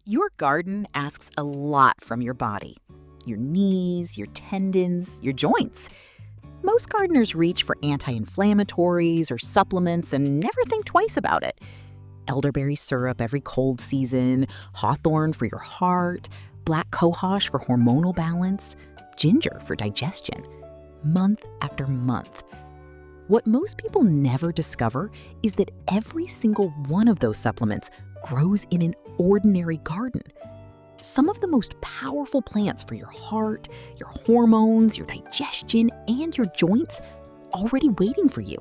Your garden asks a lot from your body. Your knees, your tendons, your joints. Most gardeners reach for anti-inflammatories or supplements and never think twice about it. Elderberry syrup every cold season, Hawthorn for your heart, black Cohosh for hormonal balance, ginger for digestion. Month after month. What most people never discover is that every single one of those supplements grows in an ordinary garden. Some of the most powerful plants for your heart, your hormones, your digestion, and your joints already waiting for you.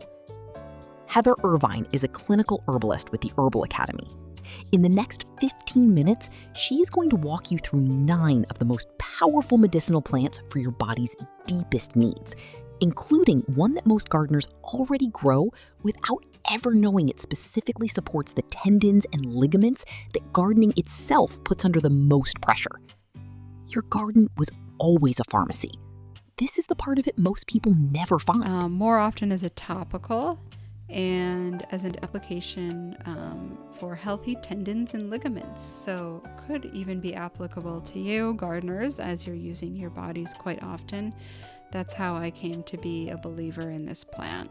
Heather Irvine is a clinical herbalist with the Herbal Academy. In the next 15 minutes, she is going to walk you through 9 of the most powerful medicinal plants for your body's deepest needs, including one that most gardeners already grow without ever knowing it specifically supports the tendons and ligaments that gardening itself puts under the most pressure. Your garden was always a pharmacy. This is the part of it most people never find. More often as a topical and as an application for healthy tendons and ligaments. So could even be applicable to you, gardeners, as you're using your bodies quite often. That's how I came to be a believer in this plant.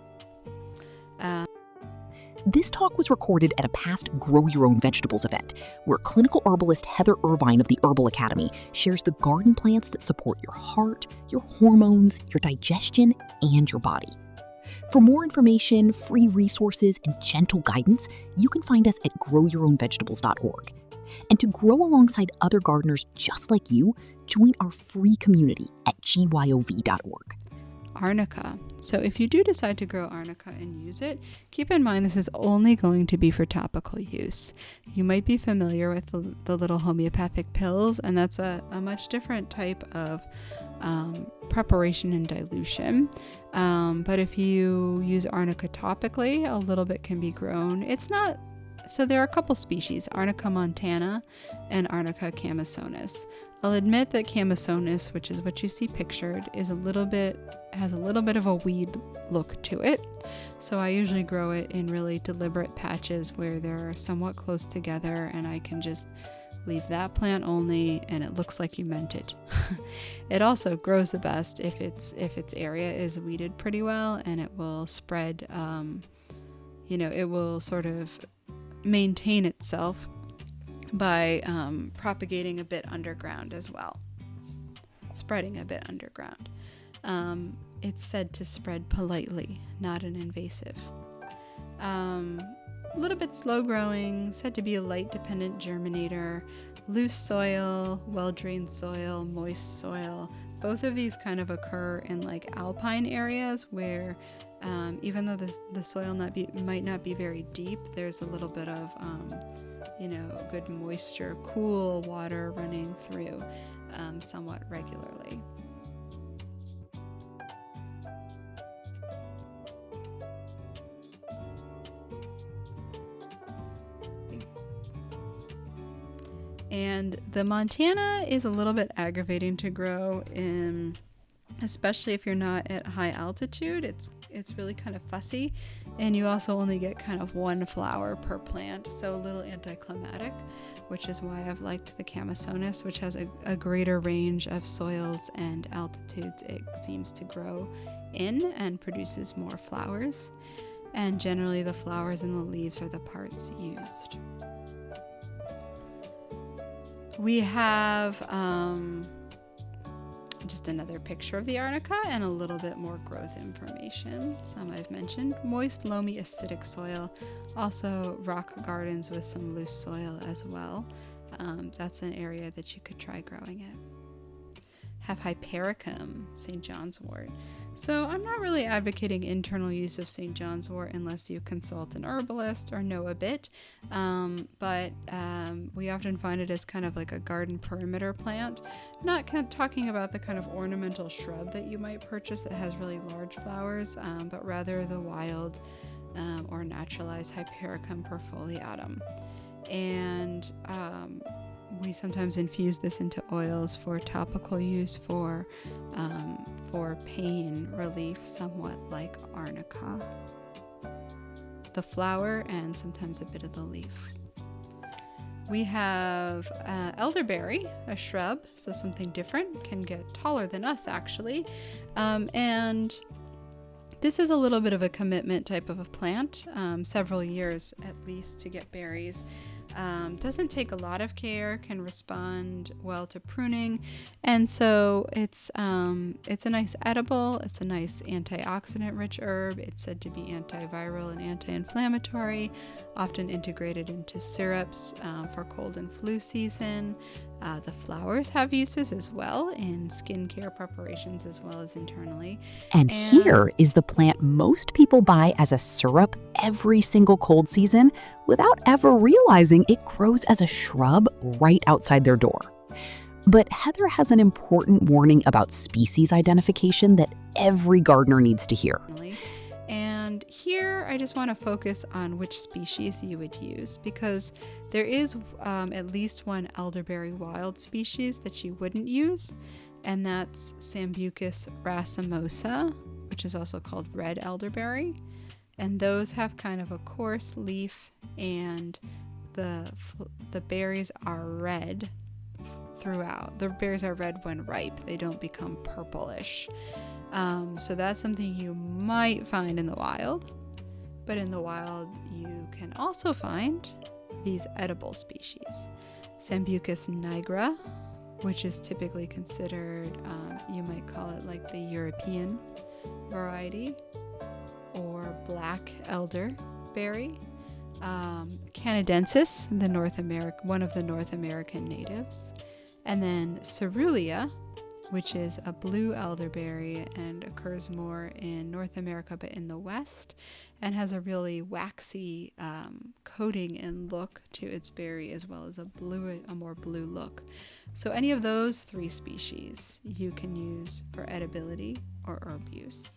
This talk was recorded at a past Grow Your Own Vegetables event, where clinical herbalist Heather Irvine of the Herbal Academy shares the garden plants that support your heart, your hormones, your digestion, and your body. For more information, free resources, and gentle guidance, you can find us at growyourownvegetables.org. And to grow alongside other gardeners just like you, join our free community at gyov.org. Arnica. So if you do decide to grow arnica and use it, keep in mind this is only going to be for topical use. You might be familiar with the little homeopathic pills, and that's a much different type of preparation and dilution. But if you use arnica topically, a little bit can be grown. So there are a couple species, Arnica montana and Arnica camisonis. I'll admit that camisonis, which is what you see pictured, has a little bit of a weed look to it. So I usually grow it in really deliberate patches where they're somewhat close together, and I can just leave that plant only and it looks like you meant it. It also grows the best if its area is weeded pretty well, and it will spread, it will sort of maintain itself by propagating a bit underground as well, spreading a bit underground. It's said to spread politely, not an invasive. A little bit slow growing, said to be a light dependent germinator, loose soil, well-drained soil, moist soil. Both of these kind of occur in like alpine areas where even though the soil might not be very deep, there's a little bit of good moisture, cool water running through somewhat regularly. And the Montana is a little bit aggravating to grow especially if you're not at high altitude. It's really kind of fussy, and you also only get kind of one flower per plant, so a little anticlimactic, which is why I've liked the camisonis, which has a greater range of soils and altitudes it seems to grow in and produces more flowers. And generally the flowers and the leaves are the parts used. We have just another picture of the arnica and a little bit more growth information. Some I've mentioned. Moist, loamy, acidic soil. Also rock gardens with some loose soil as well. That's an area that you could try growing it. Have Hypericum, St. John's wort. So I'm not really advocating internal use of St. John's wort unless you consult an herbalist or know a bit, but we often find it as kind of like a garden perimeter plant. Not kind of talking about the kind of ornamental shrub that you might purchase that has really large flowers, but rather the wild or naturalized Hypericum perfoliatum. And we sometimes infuse this into oils for topical use for pain relief, somewhat like arnica. The flower and sometimes a bit of the leaf. We have elderberry, a shrub, so something different, can get taller than us actually. And this is a little bit of a commitment type of a plant, several years at least to get berries. Doesn't take a lot of care, can respond well to pruning, and so it's a nice edible. It's a nice antioxidant rich herb. It's said to be antiviral and anti-inflammatory, often integrated into syrups for cold and flu season. The flowers have uses as well in skincare preparations as well as internally. And here is the plant most people buy as a syrup every single cold season without ever realizing it grows as a shrub right outside their door. But Heather has an important warning about species identification that every gardener needs to hear. And here I just want to focus on which species you would use, because there is at least one elderberry wild species that you wouldn't use, and that's Sambucus racemosa, which is also called red elderberry. And those have kind of a coarse leaf, and the berries are red throughout. The berries are red when ripe. They don't become purplish. So that's something you might find in the wild. But in the wild, you can also find these edible species. Sambucus nigra, which is typically considered, you might call it like the European variety, or black elderberry. Canadensis, one of the North American natives. And then ceruia, which is a blue elderberry and occurs more in North America but in the West, and has a really waxy coating and look to its berry, as well as a more blue look. So any of those three species you can use for edibility or herb use.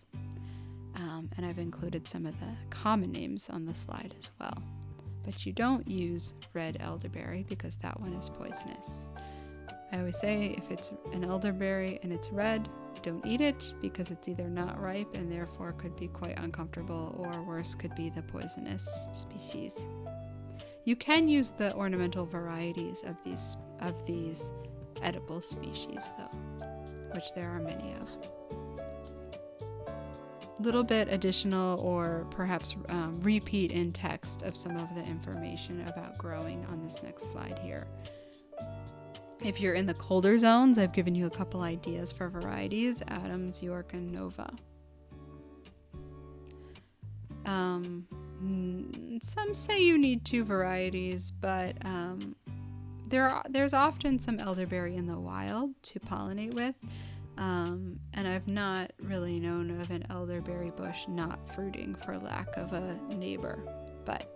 And I've included some of the common names on the slide as well. But you don't use red elderberry because that one is poisonous. I always say if it's an elderberry and it's red, don't eat it, because it's either not ripe and therefore could be quite uncomfortable, or worse, could be the poisonous species. You can use the ornamental varieties of these edible species though, which there are many of. Little bit additional or perhaps repeat in text of some of the information about growing on this next slide here. If you're in the colder zones, I've given you a couple ideas for varieties: Adams, York, and Nova. Some say you need 2 varieties, but there's often some elderberry in the wild to pollinate with. And I've not really known of an elderberry bush not fruiting for lack of a neighbor, but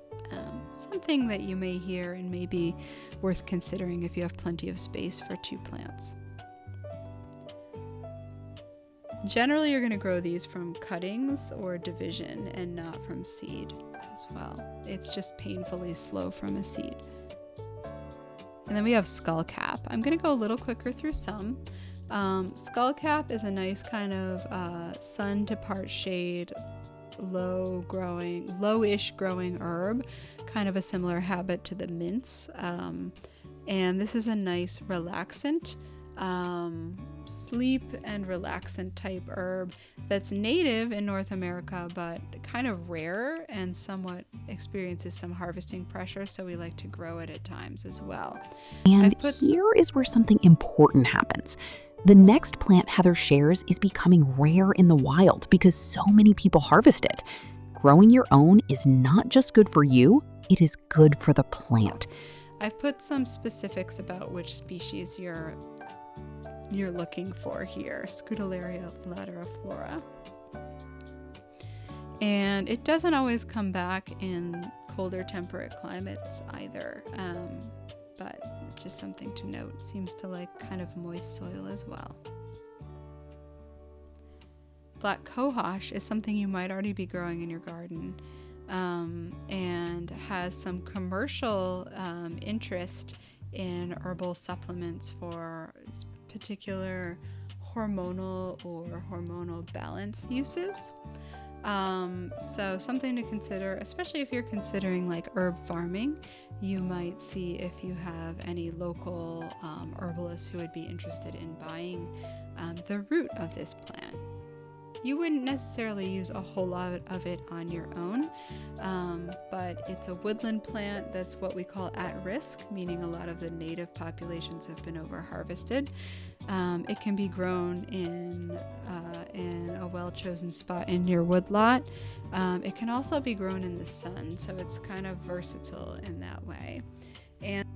something that you may hear and may be worth considering if you have plenty of space for 2 plants. Generally, you're going to grow these from cuttings or division and not from seed as well. It's just painfully slow from a seed. And then we have skullcap. I'm going to go a little quicker through some. Skullcap is a nice kind of sun to part shade, lowish growing herb, kind of a similar habit to the mints. And this is a nice relaxant, sleep and relaxant type herb that's native in North America, but kind of rare and somewhat experiences some harvesting pressure, so we like to grow it at times as well. And here is where something important happens. The next plant Heather shares is becoming rare in the wild because so many people harvest it. Growing your own is not just good for you, it is good for the plant. I've put some specifics about which species you're looking for here: Scutellaria lateriflora. And it doesn't always come back in colder temperate climates either, but it's just something to note. It seems to like kind of moist soil as well. Black cohosh is something you might already be growing in your garden, and has some commercial interest in herbal supplements for particular hormonal or hormonal balance uses. So something to consider, especially if you're considering like herb farming. You might see if you have any local herbalists who would be interested in buying the root of this plant. You wouldn't necessarily use a whole lot of it on your own, but it's a woodland plant that's what we call at risk, meaning a lot of the native populations have been over-harvested. It can be grown in a well-chosen spot in your woodlot. It can also be grown in the sun, so it's kind of versatile in that way. And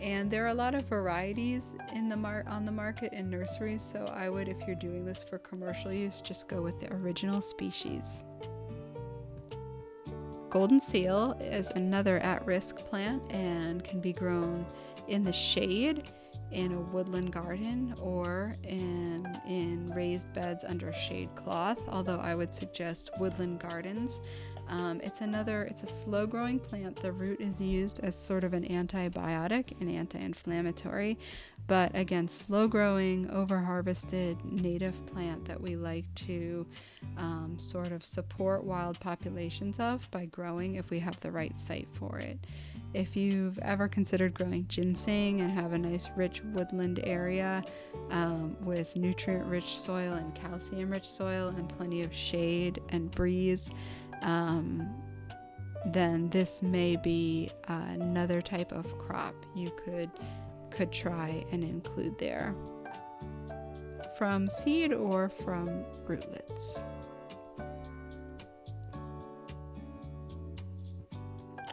And there are a lot of varieties on the market in nurseries, so I would, if you're doing this for commercial use, just go with the original species. Golden seal is another at-risk plant and can be grown in the shade in a woodland garden or in raised beds under shade cloth, although I would suggest woodland gardens. It's a slow-growing plant. The root is used as sort of an antibiotic and anti-inflammatory, but again, slow-growing, over-harvested native plant that we like to sort of support wild populations of by growing if we have the right site for it. If you've ever considered growing ginseng and have a nice rich woodland area with nutrient-rich soil and calcium-rich soil and plenty of shade and breeze, then this may be another type of crop you could try and include there, from seed or from rootlets.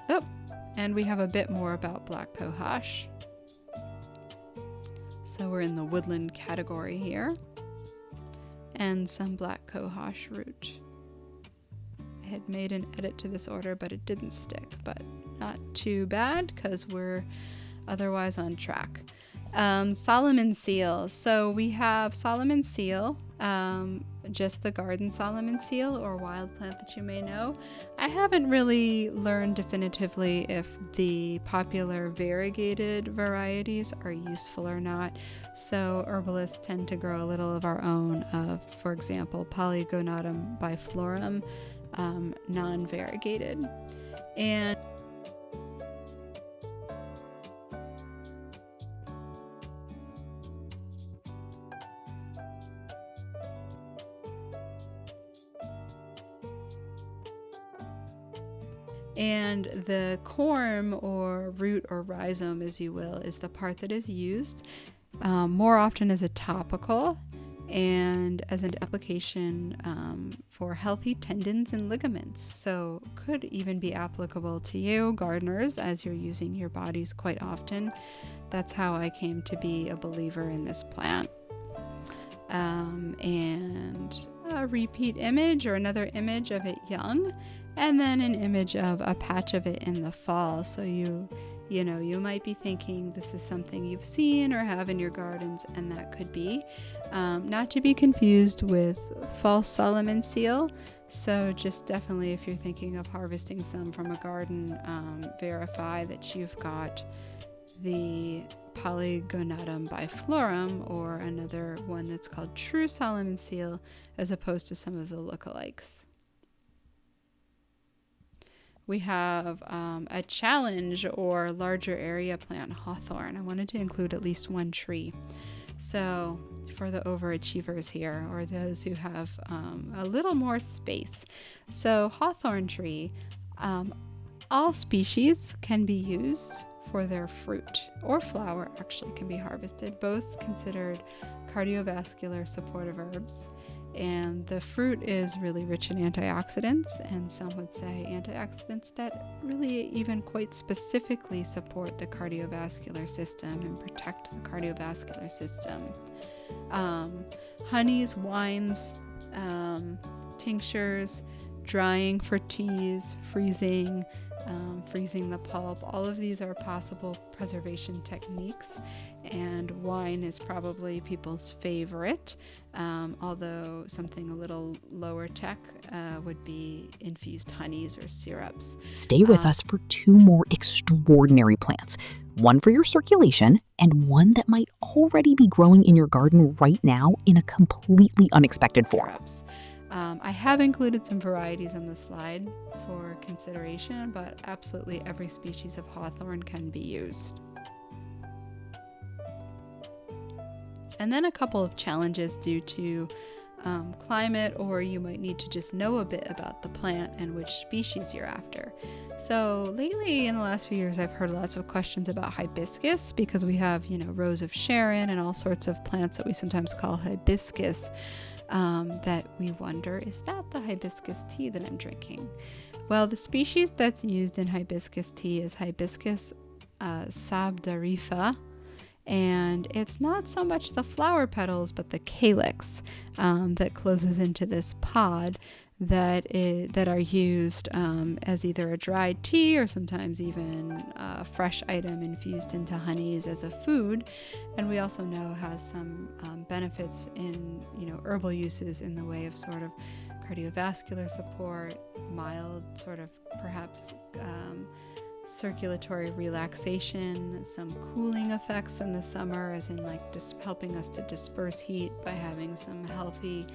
Oh, and we have a bit more about black cohosh. So we're in the woodland category here, and some black cohosh root. I had made an edit to this order, but it didn't stick, but not too bad because we're otherwise on track. Solomon seal. So we have Solomon seal, just the garden Solomon seal or wild plant that you may know. I haven't really learned definitively if the popular variegated varieties are useful or not. So herbalists tend to grow a little of our own of, for example, Polygonum biflorum, non-variegated. And the corm or root or rhizome, as you will, is the part that is used more often as a topical and as an application for healthy tendons and ligaments. So could even be applicable to you, gardeners, as you're using your bodies quite often. That's how I came to be a believer in this plant. And a repeat image or another image of it young, and then an image of a patch of it in the fall. So you might be thinking this is something you've seen or have in your gardens, and that could be. Not to be confused with false Solomon seal. So just definitely, if you're thinking of harvesting some from a garden, verify that you've got the Polygonum biflorum or another one that's called true Solomon seal, as opposed to some of the lookalikes. We have a challenge or larger area plant, Hawthorn. I wanted to include at least one tree. So for the overachievers here, or those who have a little more space. So Hawthorn tree, all species can be used for their fruit, or flower actually can be harvested, both considered cardiovascular supportive herbs. And the fruit is really rich in antioxidants, and some would say antioxidants that really even quite specifically support the cardiovascular system and protect the cardiovascular system. Honeys, wines, tinctures, drying for teas, freezing, freezing the pulp. All of these are possible preservation techniques, and wine is probably people's favorite, although something a little lower tech would be infused honeys or syrups. Stay with us for 2 more extraordinary plants, one for your circulation and one that might already be growing in your garden right now in a completely unexpected form. Syrups. I have included some varieties on the slide for consideration, but absolutely every species of hawthorn can be used. And then a couple of challenges due to climate, or you might need to just know a bit about the plant and which species you're after. So lately, in the last few years, I've heard lots of questions about hibiscus because we have, Rose of Sharon and all sorts of plants that we sometimes call hibiscus. That we wonder, is that the hibiscus tea that I'm drinking? Well, the species that's used in hibiscus tea is Hibiscus sabdarifa, and it's not so much the flower petals, but the calyx that closes into this pod that are used as either a dried tea or sometimes even a fresh item infused into honeys as a food. And we also know has some benefits in herbal uses in the way of sort of cardiovascular support, mild sort of perhaps circulatory relaxation, some cooling effects in the summer, as in like just helping us to disperse heat by having some healthy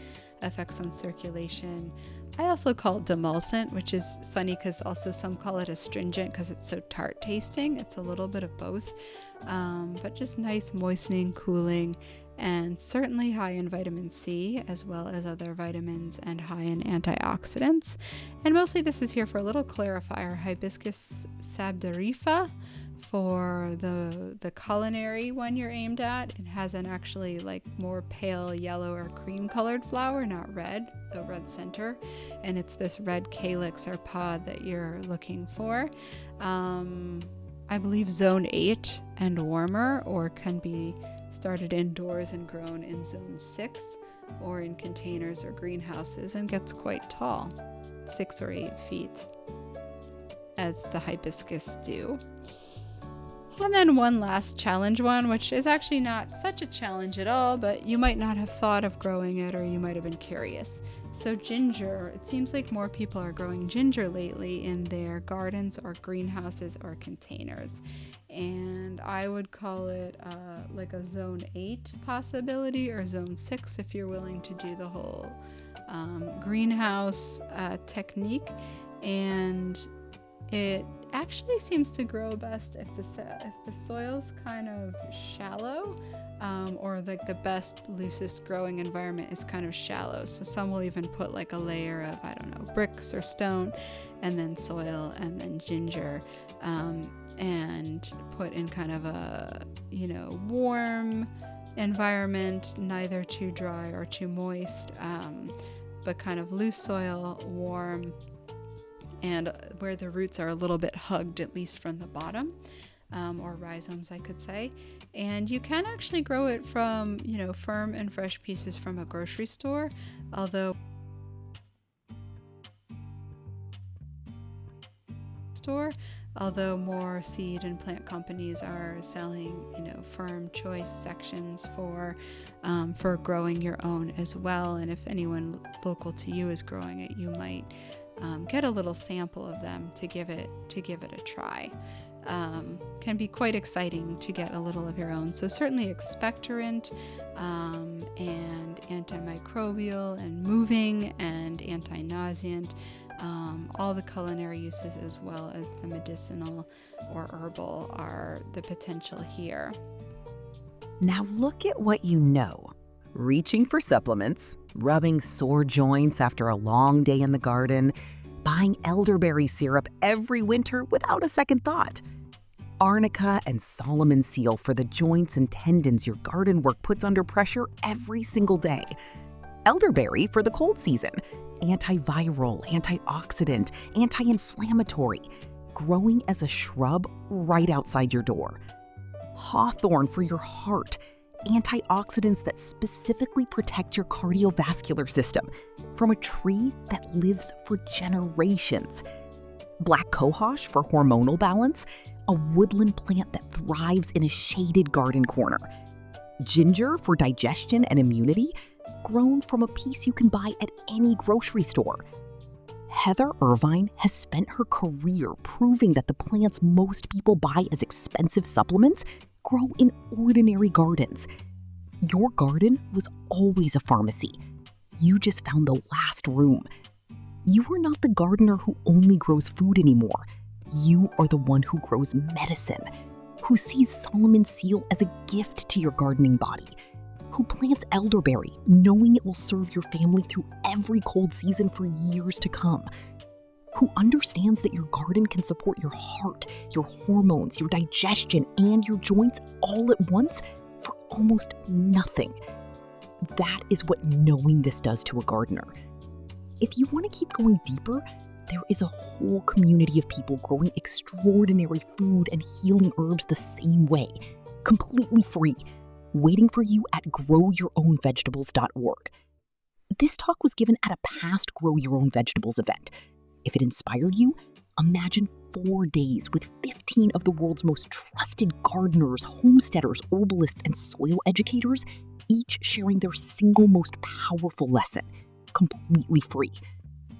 effects on circulation. I also call it demulcent, which is funny because also some call it astringent because it's so tart tasting. It's a little bit of both, but just nice moistening, cooling, and certainly high in vitamin C as well as other vitamins, and high in antioxidants. And mostly this is here for a little clarifier. Hibiscus sabdarifa for the culinary one you're aimed at. It has an actually like more pale yellow or cream colored flower, not red, the red center, and it's this red calyx or pod that you're looking for. I believe zone 8 and warmer, or can be started indoors and grown in zone 6 or in containers or greenhouses, and gets quite tall, 6 or 8 feet, as the hibiscus do. And then one last challenge one, which is actually not such a challenge at all, but you might not have thought of growing it, or you might have been curious. So ginger, it seems like more people are growing ginger lately in their gardens or greenhouses or containers. And I would call it like a zone 8 possibility, or zone 6 if you're willing to do the whole greenhouse technique. And it actually seems to grow best if the soil's kind of shallow, or like the best, loosest growing environment is kind of shallow. So some will even put like a layer of, bricks or stone, and then soil, and then ginger, and put in kind of a, warm environment, neither too dry or too moist, but kind of loose soil, warm, and where the roots are a little bit hugged, at least from the bottom, or rhizomes, I could say. And you can actually grow it from, firm and fresh pieces from a grocery store, although more seed and plant companies are selling, firm choice sections for growing your own as well. And if anyone local to you is growing it, you might get a little sample of them to give it a try. Can be quite exciting to get a little of your own. So certainly expectorant, and antimicrobial and moving and anti-nauseant, all the culinary uses as well as the medicinal or herbal are the potential here. Now look at what you know. Reaching for supplements, rubbing sore joints after a long day in the garden, buying elderberry syrup every winter without a second thought. Arnica and Solomon seal for the joints and tendons your garden work puts under pressure every single day. Elderberry for the cold season. Antiviral, antioxidant, anti-inflammatory. Growing as a shrub right outside your door. Hawthorn for your heart. Antioxidants that specifically protect your cardiovascular system from a tree that lives for generations. Black cohosh for hormonal balance, a woodland plant that thrives in a shaded garden corner. Ginger for digestion and immunity, grown from a piece you can buy at any grocery store. Heather Irvine has spent her career proving that the plants most people buy as expensive supplements grow in ordinary gardens. Your garden was always a pharmacy. You just found the last room. You are not the gardener who only grows food anymore. You are the one who grows medicine, who sees Solomon's seal as a gift to your gardening body, who plants elderberry knowing it will serve your family through every cold season for years to come, who understands that your garden can support your heart, your hormones, your digestion, and your joints all at once for almost nothing. That is what knowing this does to a gardener. If you want to keep going deeper, there is a whole community of people growing extraordinary food and healing herbs the same way, completely free, waiting for you at growyourownvegetables.org. This talk was given at a past Grow Your Own Vegetables event. If it inspired you, imagine 4 days with 15 of the world's most trusted gardeners, homesteaders, herbalists, and soil educators, each sharing their single most powerful lesson, completely free.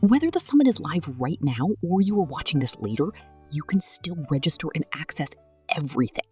Whether the summit is live right now or you are watching this later, you can still register and access everything.